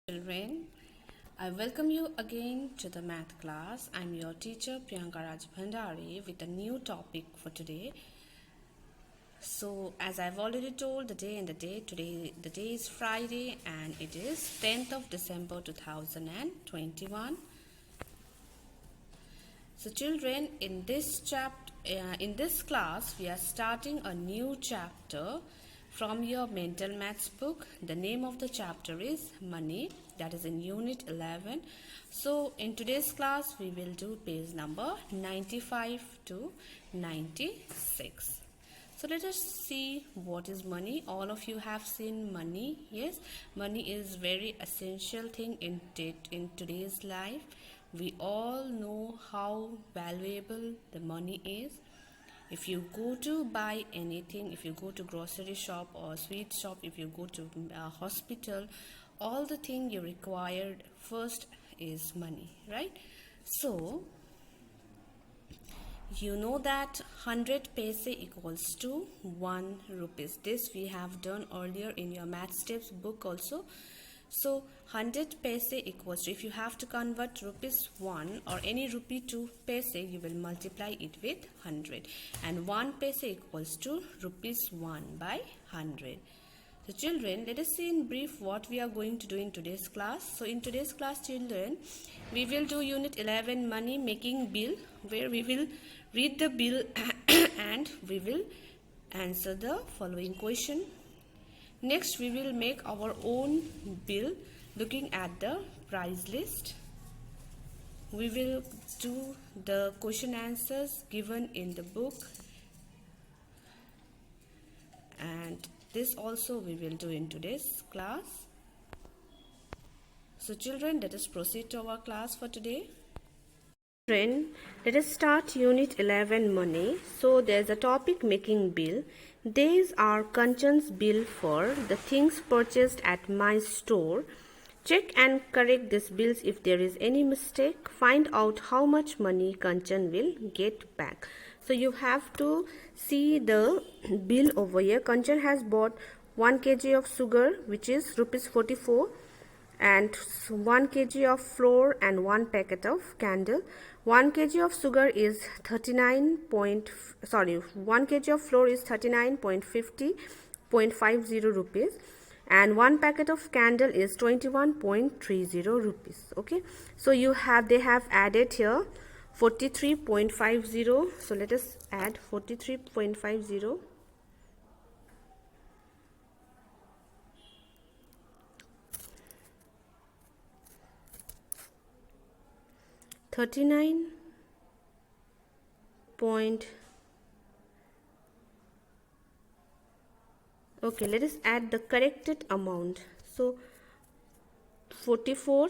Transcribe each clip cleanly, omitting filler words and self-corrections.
Children, I welcome you again to the math class. I'm your teacher Priyanka Raj Bhandari with a new topic for today. So, as I've already told, the day is Friday and it is 10th of December 2021. So, children, in this class, we are starting a new chapter from your mental maths book. The name of the chapter is Money, that is in Unit 11. So, in today's class, we will do page number 95 to 96. So let us see what is money. All of you have seen money. Yes, money is very essential thing in today's life. We all know how valuable the money is. If you go to buy anything, if you go to grocery shop or sweet shop, if you go to a hospital, all the thing you required first is money, right? So you know that 100 paise equals to 1 rupees. This we have done earlier in your math steps book also. So 100 paise equals to, if you have to convert rupees 1 or any rupee to paise, you will multiply it with 100. And 1 paise equals to rupees 1 by 100. So children, let us see in brief what we are going to do in today's class. So in today's class, children, we will do Unit 11 Money Making Bill, where we will read the bill and we will answer the following question. Next, we will make our own bill looking at the price list. We will do the question answers given in the book, and this also we will do in today's class. So children, let us proceed to our class for today. Children, let us start Unit 11 Money. So there's a topic making bill. These are Kanchan's bill for the things purchased at my store. Check and correct these bills if there is any mistake. Find out how much money Kanchan will get back. So you have to see the bill over here. Kanchan has bought 1 kg of sugar, which is rupees 44, and 1 kg of flour and 1 packet of candle. 1 kg of sugar is 1 kg of flour is 39.50 rupees, and 1 packet of candle is 21.30 rupees. Okay, so they have added here 43.50. so let us add 43.50. 39 point. Okay, let us add the corrected amount. So 44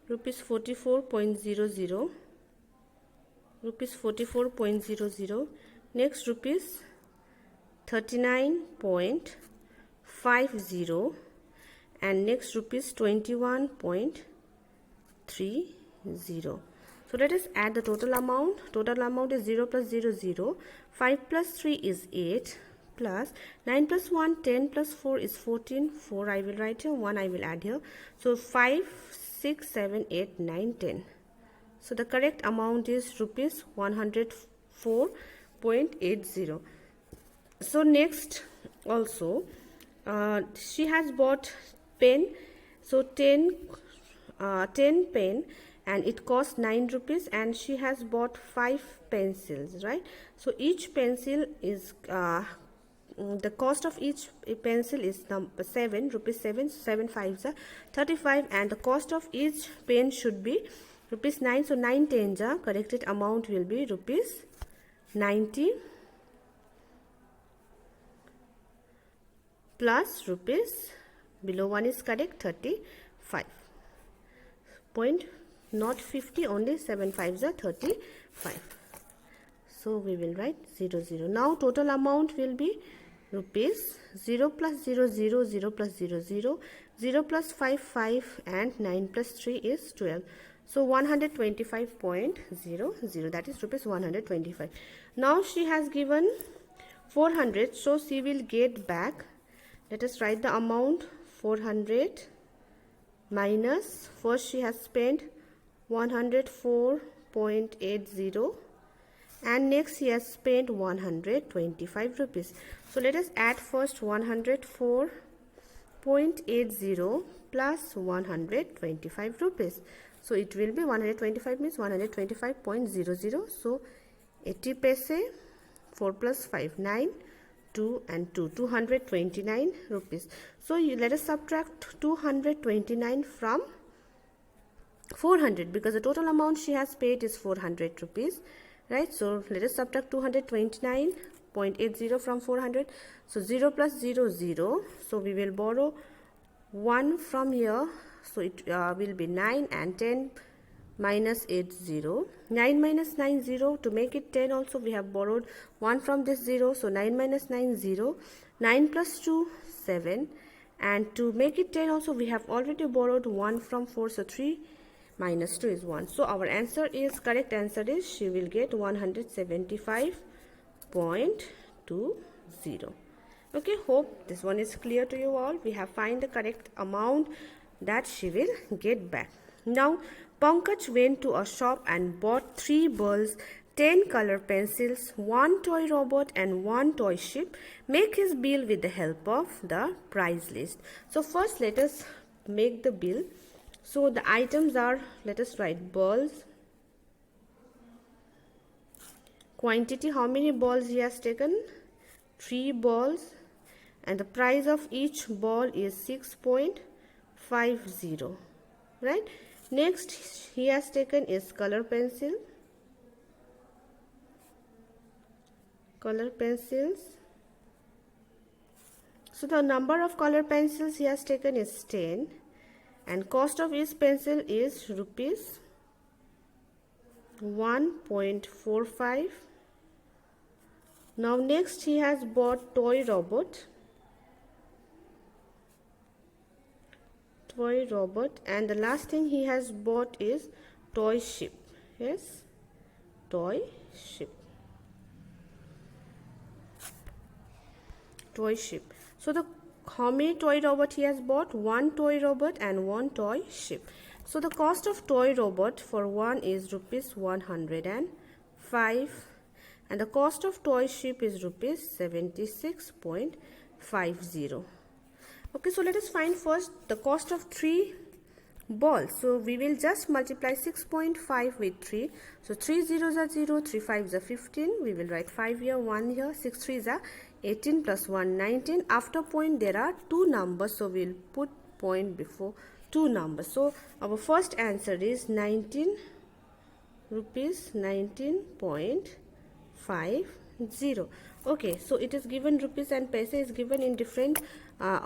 rupees 44.00, rupees 44.00. Next, rupees 39.50, and next rupees 21.30. So let us add the total amount. Total amount is 0 plus 0, 0. 5 plus 3 is 8, plus 9 plus 1, 10 plus 4 is 14. 4 I will write here, 1 I will add here. So 5, 6, 7, 8, 9, 10. So the correct amount is rupees 104.80. So next also, she has bought pen. So 10 pen, and it costs 9 rupees, and she has bought 5 pencils, right? So each pencil is the cost of each pencil is 7 rupees. 7 5s are 35, and the cost of each pen should be rupees 9. So 9 10s are corrected amount will be rupees 90 plus rupees, below one is correct, 35. Point not 50, only 7 5s are 35. So we will write 0 0. Now total amount will be rupees 0 plus 0 0, 0 plus 0 0, 0 plus 5 5, and 9 plus 3 is 12. So 125.00, that is rupees 125. Now she has given 400, so she will get back, let us write the amount, 400 minus, first she has spent 104.80, and next he has spent 125 rupees. So let us add first 104.80 plus 125 rupees. So it will be 125 means 125.00. So 80 paise, 4 plus 5, 9, 2 and 2, 229 rupees. So let us subtract 229 from 400, because the total amount she has paid is 400 rupees, right? So let us subtract 229.80 from 400. So 0 plus 0, 0. So we will borrow 1 from here. So it will be 9, and 10 minus 8, 0. 9 minus 9, 0. To make it 10 also we have borrowed 1 from this 0. So 9 minus 9, 0. 9 plus 2, 7. And to make it 10 also we have already borrowed 1 from 4. So 3 minus 2 is 1. So our answer is, correct answer is, she will get 175.20. Okay, hope this one is clear to you all. We have find the correct amount that she will get back. Now Pankaj went to a shop and bought 3 balls, 10 color pencils, 1 toy robot and 1 toy ship. Make his bill with the help of the price list. So first let us make the bill. So the items are, let us write balls, quantity, how many balls he has taken, 3 balls, and the price of each ball is 6.50, right? Next he has taken is color pencils. So the number of color pencils he has taken is 10, and cost of each pencil is rupees 1.45. Now next he has bought toy robot, and the last thing he has bought is toy ship. Yes, toy ship. So the how many toy robot he has bought? 1 toy robot and 1 toy ship. So the cost of toy robot for one is rupees 105, and the cost of toy ship is rupees 76.50. Okay, so let us find first the cost of 3 balls. So we will just multiply 6.5 with 3. So 3 zeros are 0, 3 5s are 15. We will write 5 here, 1 here, 6 3s are 18 plus 1, 19. After point there are 2 numbers, so we will put point before 2 numbers. So our first answer is 19 rupees, 19.50. Okay, so it is given rupees and paise is given in different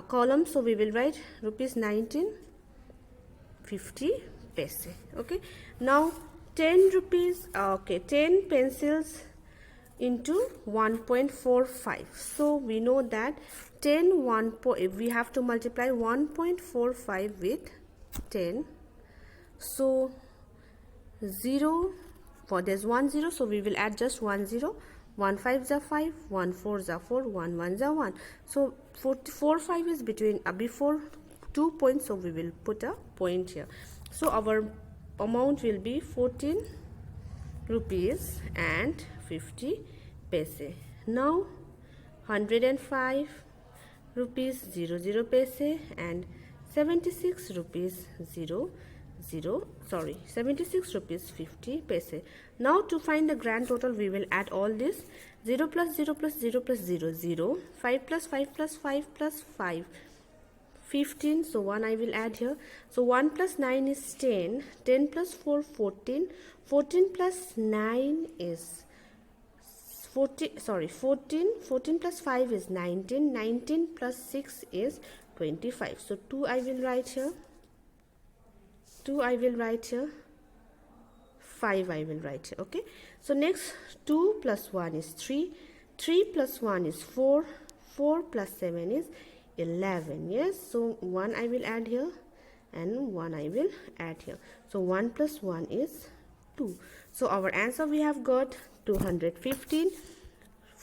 columns, so we will write rupees 19.50 paise. Okay, now 10 rupees, 10 pencils into 1.45. So we know that 10 we have to multiply 1.45 with 10. So 0, for there's 1 0, so we will add just 1 0. 1 5s are 5, 1 4s are 4, 1 1s are 1. So 4 5 is between before 2 points, so we will put a point here. So our amount will be 14 rupees and 50 paise. Now 105 rupees 00 paise and 76 rupees 76 rupees 50 paise. Now to find the grand total, we will add all this. 0 plus 0 plus 0 plus 0, 0. 5 plus 5 plus 5 plus 5, 15. So 1 I will add here. So 1 plus 9 is 10. 10 plus 4, 14. 14 plus 9 is 14. 14 plus 5 is 19. 19 plus 6 is 25. So 2 I will write here. 2 I will write here. 5 I will write here. Okay, so next 2 plus 1 is 3. 3 plus 1 is 4. 4 plus 7 is 11. Yes, so 1 I will add here and 1 I will add here. So 1 plus 1 is 2. So our answer we have got 215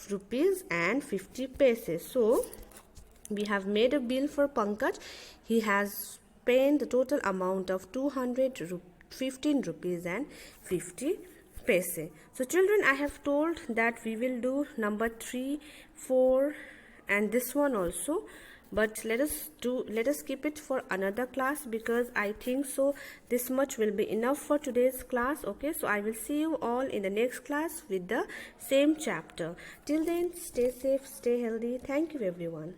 rupees and 50 paise. So we have made a bill for Pankaj. He has spent the total amount of 215 rupees and 50 paise. So children, I have told that we will do number 3, 4 and this one also, but let us keep it for another class, because I think so this much will be enough for today's class. Okay, so I will see you all in the next class with the same chapter. Till then, stay safe, stay healthy. Thank you everyone.